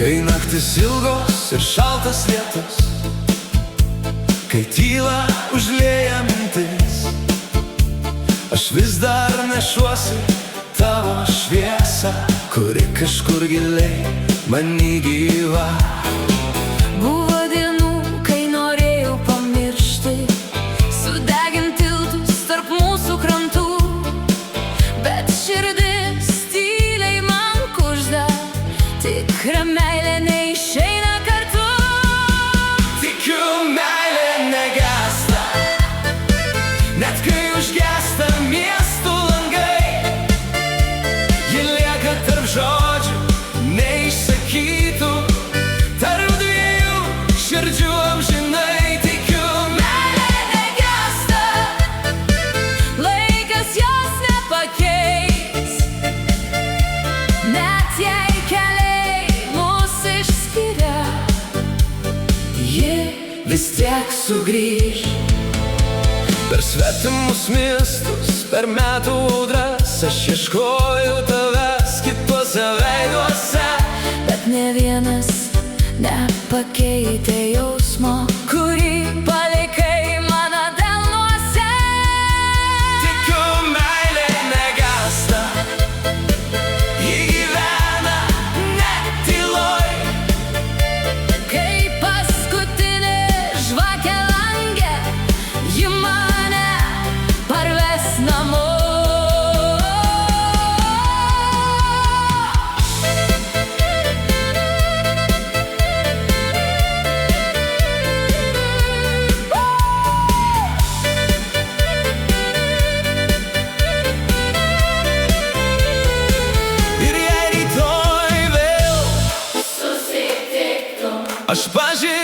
Kai naktis ilgos ir šaltas lietus, kai tyla užlieja mintis, aš vis dar nešuosi tavo šviesą, kuri kažkur giliai many gyva. Buvo dienų, kai norėjau pamiršti, sudegint tiltus tarp mūsų krantų, bet širdis tyliai man kužda, tikra meilė neišeina kartu. Tikiu, meilė negęsta, net kai užgęsta miestų langai. Ji lieka tarp žodžių neišsakytų, tarp dviejų širdžių amžinai. Tikiu, Meilė negęsta, laikas jos nepakeis, net jei keliai mus išskiria, ji vis tiek sugrįš. per svetimus miestus, per metų audras, aš ieškoju tavęs kituose veiduose, Bet ne vienas nepakeitė jausmo, kurį palikai mano delnuose. tikiu, meilė negęsta, ji gyvena net tyloj. Kai paskutinė žvakė lange, ji mane parves namo. Ir jei rytoj vėl aš pažįstu